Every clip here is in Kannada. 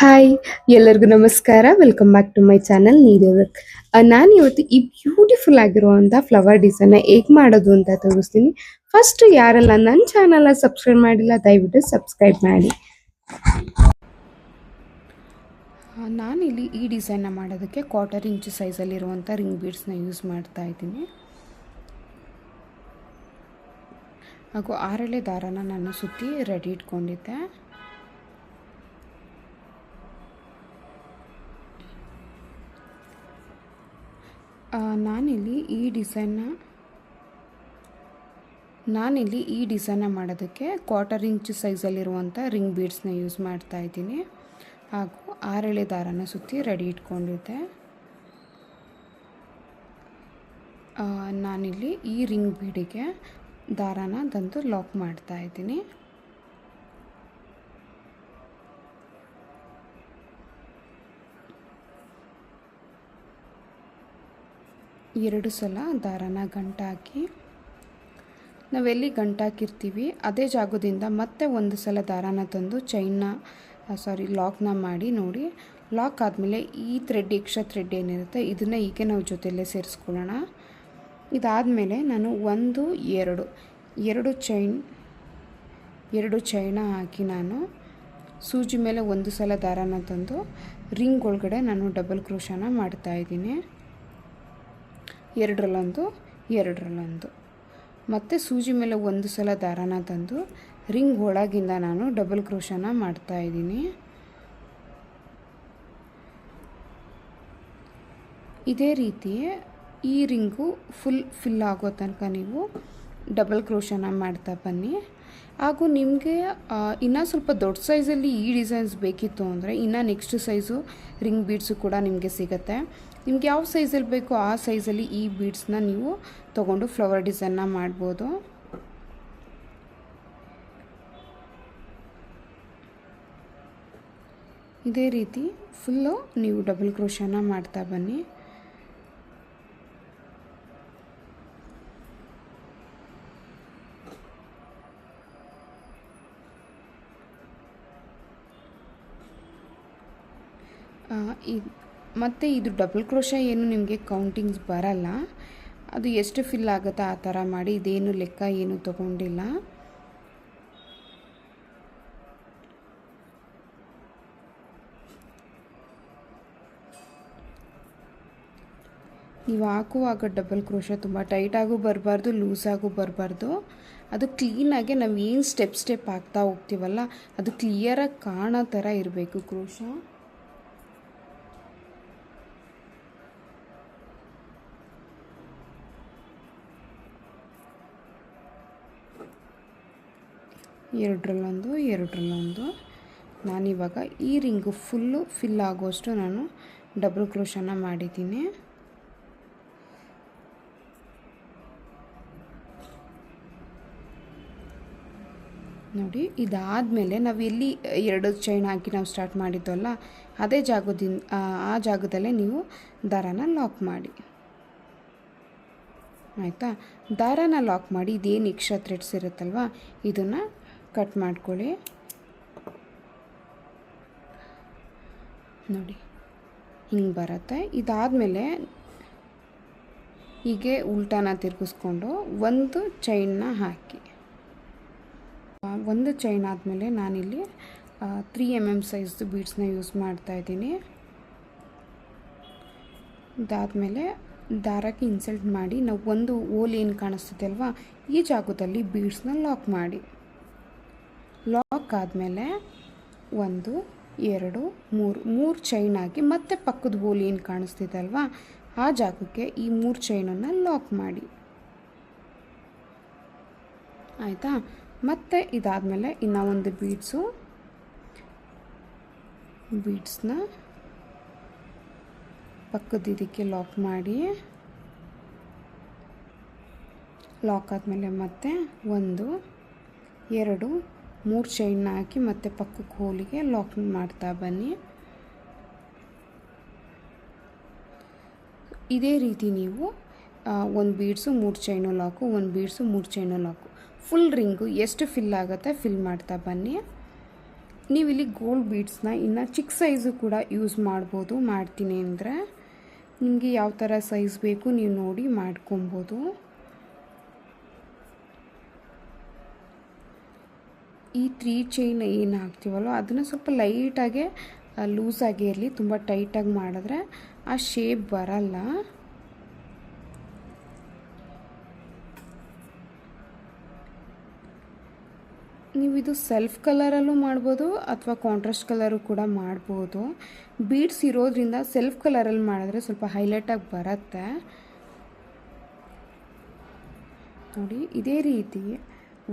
ಹಾಯ್ ಎಲ್ಲರಿಗೂ ನಮಸ್ಕಾರ. Welcome back to my channel Nidevrath. ನಾನು ಇವತ್ತು ಈ ಬ್ಯೂಟಿಫುಲ್ ಆಗಿರುವಂಥ ಫ್ಲವರ್ ಡಿಸೈನ್ನ ಹೇಗೆ ಮಾಡೋದು ಅಂತ ತೋರಿಸ್ತೀನಿ. ಫಸ್ಟ್ ಯಾರೆಲ್ಲ ನನ್ನ ಚಾನಲ್ನ ಸಬ್ಸ್ಕ್ರೈಬ್ ಮಾಡಿಲ್ಲ ದಯವಿಟ್ಟು ಸಬ್ಸ್ಕ್ರೈಬ್ ಮಾಡಿ. ನಾನಿಲ್ಲಿ ಈ ಡಿಸೈನ್ನ ಮಾಡೋದಕ್ಕೆ 1/4 ಇಂಚ್ ಸೈಜಲ್ಲಿರುವಂಥ ರಿಂಗ್ ಬೀಡ್ಸ್ನ ಯೂಸ್ ಮಾಡ್ತಾ ಇದ್ದೀನಿ. ಹಾಗೂ 6 ಎಳೆ ದಾರನ ನಾನು ಸುತ್ತಿ ರೆಡಿ ಇಟ್ಕೊಂಡಿದ್ದೆ. ನಾನಿಲ್ಲಿ ಈ ಡಿಸೈನ್ನ ಮಾಡೋದಕ್ಕೆ 1/4 ಇಂಚ್ ಸೈಜಲ್ಲಿರುವಂಥ ರಿಂಗ್ ಬೀಡ್ಸ್ನ ಯೂಸ್ ಮಾಡ್ತಾ ಇದ್ದೀನಿ. ಹಾಗೂ 6 ಎಳೆ ದಾರನ ಸುತ್ತಿ ರೆಡಿ ಇಟ್ಕೊಂಡಿದ್ದೆ. ನಾನಿಲ್ಲಿ ಈ ರಿಂಗ್ ಬೀಡಿಗೆ ದಾರನ ತಂದು ಲಾಕ್ ಮಾಡ್ತಾ ಇದ್ದೀನಿ. ಎರಡು ಸಲ ದಾರನ ಗಂಟಾಕಿ ನಾವೆಲ್ಲಿ ಗಂಟಾಕಿರ್ತೀವಿ ಅದೇ ಜಾಗದಿಂದ ಮತ್ತೆ ಒಂದು ಸಲ ದಾರನ ತಂದು ಲಾಕ್ನ ಮಾಡಿ ನೋಡಿ. ಲಾಕ್ ಆದಮೇಲೆ ಈ ಎಕ್ಸ್ಟ್ರಾ ಥ್ರೆಡ್ ಏನಿರುತ್ತೆ ಇದನ್ನು ಹೀಗೆ ನಾವು ಜೊತೆಯಲ್ಲೇ ಸೇರಿಸ್ಕೊಳ್ಳೋಣ. ಇದಾದಮೇಲೆ ನಾನು ಎರಡು ಚೈನ ಹಾಕಿ ನಾನು ಸೂಜಿ ಮೇಲೆ ಒಂದು ಸಲ ದಾರನ ತಂದು ರಿಂಗ್ ಒಳಗಡೆ ನಾನು ಡಬಲ್ ಕ್ರೋಶನ ಮಾಡ್ತಾಯಿದ್ದೀನಿ. ಎರಡರಲ್ಲೊಂದು ಮತ್ತು ಸೂಜಿ ಮೇಲೆ ಒಂದು ಸಲ ದಾರನ ತಂದು ರಿಂಗ್ ಒಳಗಿಂದ ನಾನು ಡಬಲ್ ಕ್ರೋಶನ ಮಾಡ್ತಾಯಿದ್ದೀನಿ. ಇದೇ ರೀತಿ ಈ ರಿಂಗು ಫಿಲ್ ಆಗೋ ತನಕ ನೀವು ಡಬಲ್ ಕ್ರೋಶನ ಮಾಡ್ತಾ ಬನ್ನಿ. ಹಾಗೂ ನಿಮಗೆ ಇನ್ನೂ ಸ್ವಲ್ಪ ದೊಡ್ಡ ಸೈಜಲ್ಲಿ ಈ ಡಿಸೈನ್ಸ್ ಬೇಕಿತ್ತು ಅಂದರೆ ಇನ್ನು ನೆಕ್ಸ್ಟ್ ಸೈಜು ರಿಂಗ್ ಬೀಡ್ಸು ಕೂಡ ನಿಮಗೆ ಸಿಗುತ್ತೆ. ನಿಮ್ಗೆ ಯಾವ ಸೈಜಲ್ಲಿ ಬೇಕೋ ಆ ಸೈಜಲ್ಲಿ ಈ ಬೀಡ್ಸ್ನ ನೀವು ತೊಗೊಂಡು ಫ್ಲವರ್ ಡಿಸೈನ್ನ ಮಾಡ್ಬೋದು. ಇದೇ ರೀತಿ ಫುಲ್ಲು ನೀವು ಡಬಲ್ ಕ್ರೋಶನ ಮಾಡ್ತಾ ಬನ್ನಿ. ಮತ್ತು ಇದು ಡಬಲ್ ಕ್ರೋಶ ಏನು ನಿಮಗೆ ಕೌಂಟಿಂಗ್ಸ್ ಬರಲ್ಲ, ಅದು ಎಷ್ಟು ಫಿಲ್ ಆಗುತ್ತೋ ಆ ಥರ ಮಾಡಿ. ಇದೇನು ಲೆಕ್ಕ ಏನು ತಗೊಂಡಿಲ್ಲ. ನೀವು ಹಾಕುವಾಗ ಡಬಲ್ ಕ್ರೋಶ ತುಂಬ ಟೈಟಾಗೂ ಬರಬಾರ್ದು, ಲೂಸಾಗೂ ಬರಬಾರ್ದು. ಅದು ಕ್ಲೀನಾಗೆ ನಾವು ಏನು ಸ್ಟೆಪ್ ಹಾಕ್ತಾ ಹೋಗ್ತೀವಲ್ಲ ಅದು ಕ್ಲಿಯರಾಗಿ ಕಾಣೋ ಥರ ಇರಬೇಕು ಕ್ರೋಶ. ಎರಡರಲ್ಲೊಂದು ನಾನಿವಾಗ ಈ ರಿಂಗು ಫುಲ್ಲು ಫಿಲ್ ಆಗೋಷ್ಟು ನಾನು ಡಬಲ್ ಕ್ರೋಶನ ಮಾಡಿದ್ದೀನಿ. ನೋಡಿ, ಇದಾದಮೇಲೆ ನಾವು ಎಲ್ಲಿ 2 ಚೈನ್ ಹಾಕಿ ನಾವು ಸ್ಟಾರ್ಟ್ ಮಾಡಿದ್ದವಲ್ಲ ಅದೇ ಆ ಜಾಗದಲ್ಲೇ ನೀವು ದಾರನ ಲಾಕ್ ಮಾಡಿ. ಆಯಿತಾ? ದಾರನ ಲಾಕ್ ಮಾಡಿ ಇದೇನು ಎಕ್ಸ್ಟ್ರಾ ಥ್ರೆಡ್ಸ್ ಇರುತ್ತಲ್ವ ಇದನ್ನು ಕಟ್ ಮಾಡ್ಕೊಳ್ಳಿ. ನೋಡಿ ಹಿಂಗೆ ಬರುತ್ತೆ. ಇದಾದಮೇಲೆ ಹೀಗೆ ಉಲ್ಟಾನ ತಿರುಗಿಸ್ಕೊಂಡು ಒಂದು ಚೈನ್ನ ಹಾಕಿ. ಒಂದು ಚೈನ್ ಆದಮೇಲೆ ನಾನಿಲ್ಲಿ 3 mm ಸೈಜ್ದು ಬೀಡ್ಸ್ನ ಯೂಸ್ ಮಾಡ್ತಾಯಿದ್ದೀನಿ. ಇದಾದಮೇಲೆ ದಾರಕ್ಕೆ ಇನ್ಸಲ್ಟ್ ಮಾಡಿ ನಾವು ಒಂದು ಹೋಲ್ ಏನು ಕಾಣಿಸ್ತಿದೆ ಅಲ್ವಾ ಈ ಜಾಗದಲ್ಲಿ ಬೀಡ್ಸ್ನ ಲಾಕ್ ಮಾಡಿ. ಲಾಕ್ ಆದಮೇಲೆ 1 2 3 ಚೈನ್ ಹಾಕಿ ಮತ್ತೆ ಪಕ್ಕದ ಹೋಲ್ ಏನು ಕಾಣಿಸ್ತಿದೆ ಅಲ್ವಾ ಆ ಜಾಗಕ್ಕೆ ಈ 3 ಚೈನನ್ನು ಲಾಕ್ ಮಾಡಿ. ಆಯಿತಾ? ಮತ್ತು ಇದಾದಮೇಲೆ ಇನ್ನೂ ಒಂದು ಬೀಡ್ಸ್ನ ಪಕ್ಕದ ಇದಕ್ಕೆ ಲಾಕ್ ಮಾಡಿ. ಲಾಕ್ ಆದಮೇಲೆ ಮತ್ತೆ 1 2 3 ಚೈನ್ನ ಹಾಕಿ ಮತ್ತೆ ಪಕ್ಕಕ್ಕೆ ಹೋಲಿಗೆ ಲಾಕ್ ಮಾಡ್ತಾ ಬನ್ನಿ. ಇದೇ ರೀತಿ ನೀವು ಒಂದು ಬೀಡ್ಸು 3 ಚೈನು ಲಾಕು, ಒಂದು ಬೀಡ್ಸು 3 ಚೈನು ಲಾಕು, ಫುಲ್ ರಿಂಗು ಎಷ್ಟು ಫಿಲ್ ಆಗುತ್ತೆ ಫಿಲ್ ಮಾಡ್ತಾ ಬನ್ನಿ. ನೀವಿಲ್ಲಿ ಗೋಲ್ಡ್ ಬೀಡ್ಸ್ನ ಇನ್ನು ಚಿಕ್ಕ ಸೈಜು ಕೂಡ ಯೂಸ್ ಮಾಡ್ಬೋದು. ಮಾಡ್ತೀನಿ ಅಂದರೆ ನಿಮಗೆ ಯಾವ ಥರ ಸೈಜ್ ಬೇಕು ನೀವು ನೋಡಿ ಮಾಡ್ಕೊಬೋದು. ಈ 3 ಚೈನ್ ಏನು ಹಾಕ್ತೀವಲ್ವ ಅದನ್ನು ಸ್ವಲ್ಪ ಲೈಟಾಗೆ ಲೂಸಾಗಿ ಇರಲಿ, ತುಂಬ ಟೈಟಾಗಿ ಮಾಡಿದ್ರೆ ಆ ಶೇಪ್ ಬರಲ್ಲ. ನೀವು ಇದು ಸೆಲ್ಫ್ ಕಲರಲ್ಲೂ ಮಾಡ್ಬೋದು ಅಥವಾ ಕಾಂಟ್ರಾಸ್ಟ್ ಕಲರು ಕೂಡ ಮಾಡ್ಬೋದು. ಬೀಡ್ಸ್ ಇರೋದ್ರಿಂದ ಸೆಲ್ಫ್ ಕಲರಲ್ಲಿ ಮಾಡಿದ್ರೆ ಸ್ವಲ್ಪ ಹೈಲೈಟಾಗಿ ಬರುತ್ತೆ ನೋಡಿ. ಇದೇ ರೀತಿ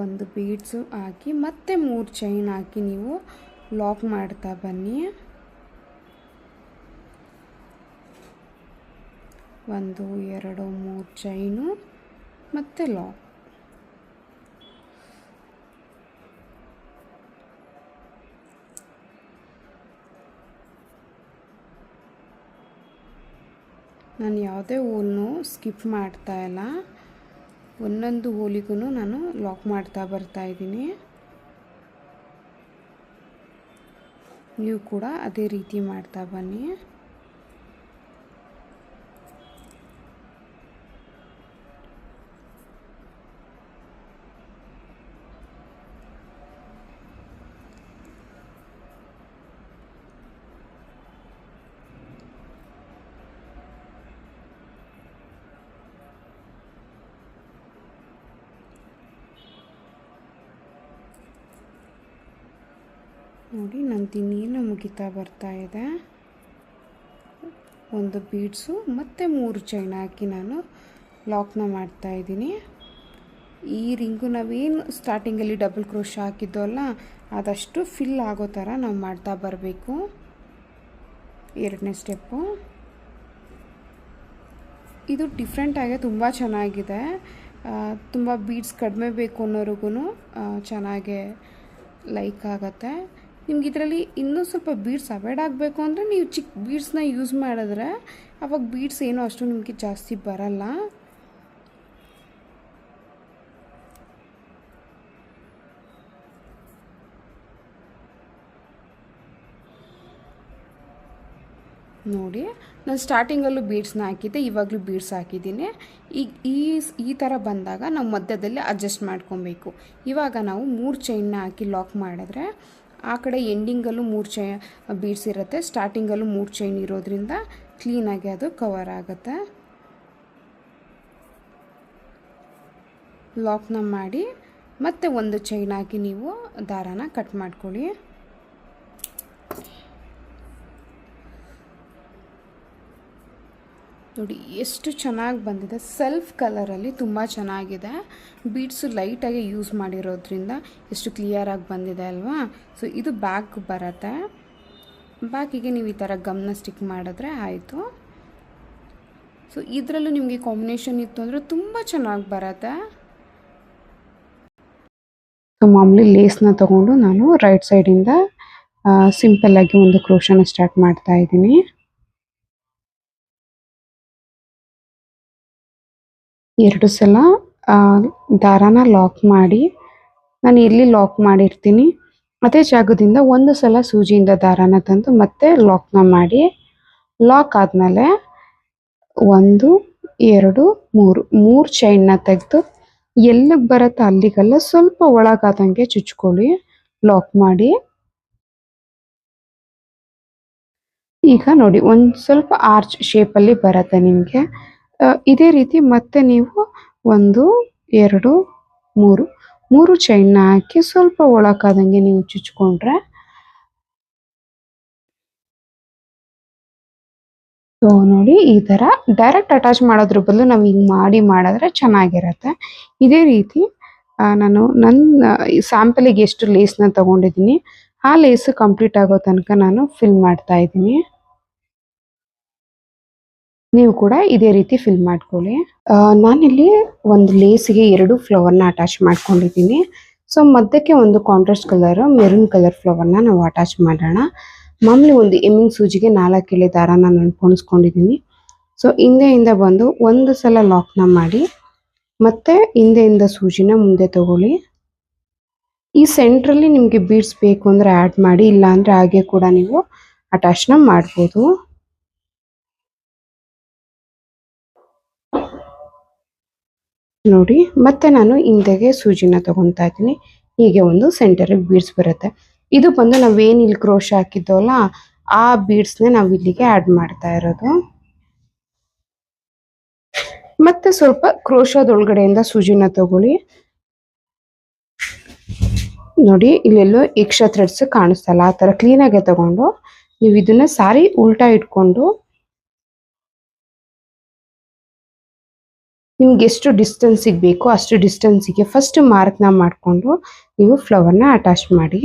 ಒಂದು ಬೀಡ್ಸು ಹಾಕಿ ಮತ್ತೆ 3 ಚೈನ್ ಹಾಕಿ ನೀವು ಲಾಕ್ ಮಾಡ್ತಾ ಬನ್ನಿ. 1 2 3 ಚೈನು ಮತ್ತೆ ಲಾಕ್. ನಾನು ಯಾವುದೇ ಹೋಲ್ನು ಸ್ಕಿಪ್ ಮಾಡ್ತಾ ಇಲ್ಲ, ಒಂದೊಂದು ಹೋಲಿಗೂ ನಾನು ಲಾಕ್ ಮಾಡ್ತಾ ಬರ್ತಾ ಇದ್ದೀನಿ. ನೀವು ಕೂಡ ಅದೇ ರೀತಿ ಮಾಡ್ತಾ ಬನ್ನಿ. ನೋಡಿ ನಂದಿನಿನ ಮುಗಿತಾ ಬರ್ತಾ ಇದೆ. ಒಂದು ಬೀಡ್ಸು ಮತ್ತು 3 ಚೈನ್ ಹಾಕಿ ನಾನು ಲಾಕ್ನ ಮಾಡ್ತಾ ಇದ್ದೀನಿ. ಈ ರಿಂಗು ನಾವೇನು ಸ್ಟಾರ್ಟಿಂಗಲ್ಲಿ ಡಬಲ್ ಕ್ರೋಶ ಹಾಕಿದ್ದವಲ್ಲ ಅದಷ್ಟು ಫಿಲ್ ಆಗೋ ಥರ ನಾವು ಮಾಡ್ತಾ ಬರಬೇಕು. 2ನೇ ಸ್ಟೆಪ್ಪು ಇದು ಡಿಫ್ರೆಂಟಾಗಿ ತುಂಬ ಚೆನ್ನಾಗಿದೆ. ತುಂಬ ಬೀಡ್ಸ್ ಕಡಿಮೆ ಬೇಕು ಅನ್ನೋರಿಗೂ ಚೆನ್ನಾಗೆ ಲೈಕ್ ಆಗುತ್ತೆ. ನಿಮ್ಗೆ ಇದರಲ್ಲಿ ಇನ್ನೂ ಸ್ವಲ್ಪ ಬೀಡ್ಸ್ ಅವಾಯ್ಡ್ ಆಗಬೇಕು ಅಂದರೆ ನೀವು ಚಿಕ್ಕ ಬೀಡ್ಸ್ನ ಯೂಸ್ ಮಾಡಿದ್ರೆ ಅವಾಗ ಬೀಡ್ಸ್ ಏನೋ ಅಷ್ಟು ನಿಮಗೆ ಜಾಸ್ತಿ ಬರಲ್ಲ. ನೋಡಿ ನಾನು ಸ್ಟಾರ್ಟಿಂಗಲ್ಲೂ ಬೀಡ್ಸ್ನ ಹಾಕಿದ್ದೆ, ಇವಾಗಲೂ ಬೀಡ್ಸ್ ಹಾಕಿದ್ದೀನಿ. ಈ ಥರ ಬಂದಾಗ ನಾವು ಮಧ್ಯದಲ್ಲಿ ಅಡ್ಜಸ್ಟ್ ಮಾಡ್ಕೊಬೇಕು. ಇವಾಗ ನಾವು 3 ಚೈನ್ನ ಹಾಕಿ ಲಾಕ್ ಮಾಡಿದ್ರೆ ಆ ಕಡೆ ಎಂಡಿಂಗಲ್ಲೂ 3 ಬೀಡ್ಸ್ ಇರುತ್ತೆ, ಸ್ಟಾರ್ಟಿಂಗಲ್ಲೂ 3 ಚೈನ್ ಇರೋದ್ರಿಂದ ಕ್ಲೀನಾಗಿ ಅದು ಕವರ್ ಆಗುತ್ತೆ. ಲಾಕ್ನ ಮಾಡಿ ಮತ್ತೆ 1 ಚೈನ್ ಹಾಕಿ ನೀವು ದಾರಾನ ಕಟ್ ಮಾಡ್ಕೊಳ್ಳಿ. ನೋಡಿ ಎಷ್ಟು ಚೆನ್ನಾಗಿ ಬಂದಿದೆ. ಸೆಲ್ಫ್ ಕಲರಲ್ಲಿ ತುಂಬ ಚೆನ್ನಾಗಿದೆ. ಬೀಡ್ಸು ಲೈಟಾಗಿ ಯೂಸ್ ಮಾಡಿರೋದ್ರಿಂದ ಎಷ್ಟು ಕ್ಲಿಯರಾಗಿ ಬಂದಿದೆ ಅಲ್ವಾ. ಸೊ ಇದು ಬ್ಯಾಕ್ ಬರುತ್ತೆ. ಬ್ಯಾಕಿಗೆ ನೀವು ಈ ಥರ ಗಮ್ನ ಸ್ಟಿಕ್ ಮಾಡಿದ್ರೆ ಆಯಿತು. ಸೊ ಇದರಲ್ಲೂ ನಿಮಗೆ ಕಾಂಬಿನೇಷನ್ ಇತ್ತು ಅಂದರೆ ತುಂಬ ಚೆನ್ನಾಗಿ ಬರುತ್ತೆ. ಸೊ ಮಾಮೂಲಿ ಲೇಸ್ನ ತೊಗೊಂಡು ನಾನು ರೈಟ್ ಸೈಡಿಂದ ಸಿಂಪಲ್ಲಾಗಿ ಒಂದು ಕ್ರೋಶನ ಸ್ಟಾರ್ಟ್ ಮಾಡ್ತಾ ಇದ್ದೀನಿ. ಎರಡು ಸಲ ದಾರಾನ ಲಾಕ್ ಮಾಡಿ, ನಾನು ಎಲ್ಲಿ ಲಾಕ್ ಮಾಡಿರ್ತೀನಿ ಅದೇ ಜಾಗದಿಂದ ಒಂದು ಸಲ ಸೂಜಿಯಿಂದ ದಾರಾನ ತಂದು ಮತ್ತೆ ಲಾಕ್ನ ಮಾಡಿ, ಲಾಕ್ ಆದಮೇಲೆ 1 2 3 ಚೈನ್ನ ತೆಗೆದು ಎಲ್ಲಿಗೆ ಬರುತ್ತೆ ಅಲ್ಲಿಗೆಲ್ಲ ಸ್ವಲ್ಪ ಒಳಗಾದಂಗೆ ಚುಚ್ಕೊಳ್ಳಿ ಲಾಕ್ ಮಾಡಿ. ಈಗ ನೋಡಿ ಒಂದು ಸ್ವಲ್ಪ ಆರ್ಚ್ ಶೇಪಲ್ಲಿ ಬರುತ್ತೆ ನಿಮಗೆ. ಇದೇ ರೀತಿ ಮತ್ತೆ ನೀವು 1 2 3 ಚೈನ್ನ ಹಾಕಿ ಸ್ವಲ್ಪ ಒಳಕಾದಂಗೆ ನೀವು ಚುಚ್ಕೊಂಡ್ರೆ, ಸೊ ನೋಡಿ ಈ ಥರ ಡೈರೆಕ್ಟ್ ಅಟ್ಯಾಚ್ ಮಾಡೋದ್ರ ಬದಲು ನಾವು ಹಿಂಗೆ ಮಾಡಿದ್ರೆ ಚೆನ್ನಾಗಿರುತ್ತೆ. ಇದೇ ರೀತಿ ನಾನು ನನ್ನ ಸ್ಯಾಂಪಲಿಗೆ ಎಷ್ಟು ಲೇಸ್ನ ತೊಗೊಂಡಿದ್ದೀನಿ ಆ ಲೇಸು ಕಂಪ್ಲೀಟ್ ಆಗೋ ತನಕ ನಾನು ಫಿಲ್ ಮಾಡ್ತಾ ಇದ್ದೀನಿ. ನೀವು ಕೂಡ ಇದೇ ರೀತಿ ಫಿಲ್ ಮಾಡ್ಕೊಳ್ಳಿ. ನಾನಿಲ್ಲಿ ಒಂದು ಲೇಸಿಗೆ 2 ಫ್ಲವರ್ನ ಅಟ್ಯಾಚ್ ಮಾಡ್ಕೊಂಡಿದ್ದೀನಿ. ಸೊ ಮಧ್ಯಕ್ಕೆ ಒಂದು ಕಾಂಟ್ರಾಸ್ಟ್ ಕಲರ್ ಮೆರೂನ್ ಕಲರ್ ಫ್ಲವರ್ನ ನಾವು ಅಟ್ಯಾಚ್ ಮಾಡೋಣ. ಮಾಮೂಲಿ ಒಂದು ಎಮ್ಮಿಂಗ್ ಸೂಜಿಗೆ 4 ಎಳೆ ದಾರಾನ ನಾನು ಪೊಣಿಸ್ಕೊಂಡಿದ್ದೀನಿ. ಸೊ ಹಿಂದೆಯಿಂದ ಬಂದು ಒಂದು ಸಲ ಲಾಕ್ನ ಮಾಡಿ ಮತ್ತೆ ಹಿಂದೆಯಿಂದ ಸೂಜಿನ ಮುಂದೆ ತಗೊಳ್ಳಿ. ಈ ಸೆಂಟ್ರಲ್ಲಿ ನಿಮಗೆ ಬೀಡ್ಸ್ ಬೇಕು ಅಂದರೆ ಆ್ಯಡ್ ಮಾಡಿ, ಇಲ್ಲ ಅಂದರೆ ಹಾಗೆ ಕೂಡ ನೀವು ಅಟ್ಯಾಚ್ನ ಮಾಡ್ಬೋದು. ನೋಡಿ, ಮತ್ತೆ ನಾನು ಹಿಂದೆಗೆ ಸೂಜಿನ ತಗೊತಾ ಇದ್ದೀನಿ. ಹೀಗೆ ಒಂದು ಸೆಂಟರಿಗೆ ಬೀಡ್ಸ್ ಬರುತ್ತೆ. ಇದು ಬಂದು ನಾವೇನು ಇಲ್ಲಿ ಕ್ರೋಶ ಹಾಕಿದ್ದವಲ್ಲ ಆ ಬೀಡ್ಸ್ನೇ ನಾವು ಇಲ್ಲಿಗೆ ಆ್ಯಡ್ ಮಾಡ್ತಾ ಇರೋದು. ಮತ್ತೆ ಸ್ವಲ್ಪ ಕ್ರೋಶದೊಳಗಡೆಯಿಂದ ಸೂಜಿನ ತಗೊಳ್ಳಿ. ನೋಡಿ, ಇಲ್ಲೆಲ್ಲೋ ಎಕ್ಸ್ಟ್ರಾ ಥ್ರೆಡ್ಸ್ ಕಾಣಿಸ್ತಲ್ಲ, ಆ ಥರ ಕ್ಲೀನಾಗೆ ತಗೊಂಡು ನೀವು ಇದನ್ನ ಸಾರಿ ಉಲ್ಟಾ ಇಟ್ಕೊಂಡು ನಿಮ್ಗೆ ಎಷ್ಟು ಡಿಸ್ಟೆನ್ಸಿಗೆ ಬೇಕೋ ಅಷ್ಟು ಡಿಸ್ಟೆನ್ಸಿಗೆ ಫಸ್ಟ್ ಮಾರ್ಕ್ನ ಮಾಡಿಕೊಂಡು ನೀವು ಫ್ಲವರ್ನ ಅಟ್ಯಾಚ್ ಮಾಡಿ.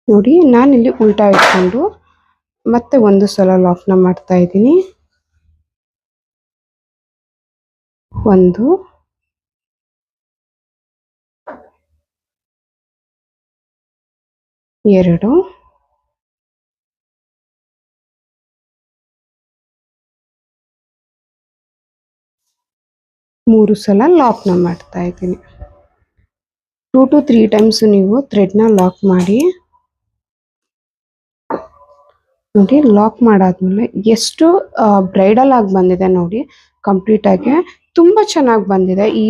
ನೋಡಿ, ನಾನಿಲ್ಲಿ ಉಲ್ಟಾ ಇಟ್ಕೊಂಡು ಮತ್ತೆ ಒಂದು ಸಲ ಲಾಕ್ನ ಮಾಡ್ತಾ ಇದ್ದೀನಿ. 1 2 3 ಸಲ ಲಾಕ್ನ ಮಾಡ್ತಾ ಇದ್ದೀನಿ. 2 to 3 ಟೈಮ್ಸ್ ನೀವು ಥ್ರೆಡ್ನ ಲಾಕ್ ಮಾಡಿ. ನೋಡಿ, ಲಾಕ್ ಮಾಡಾದ್ಮೇಲೆ ಎಷ್ಟು ಬ್ರೈಡಲ್ ಆಗಿ ಬಂದಿದೆ ನೋಡಿ, ಕಂಪ್ಲೀಟ್ ಆಗಿ ತುಂಬಾ ಚೆನ್ನಾಗಿ ಬಂದಿದೆ. ಈ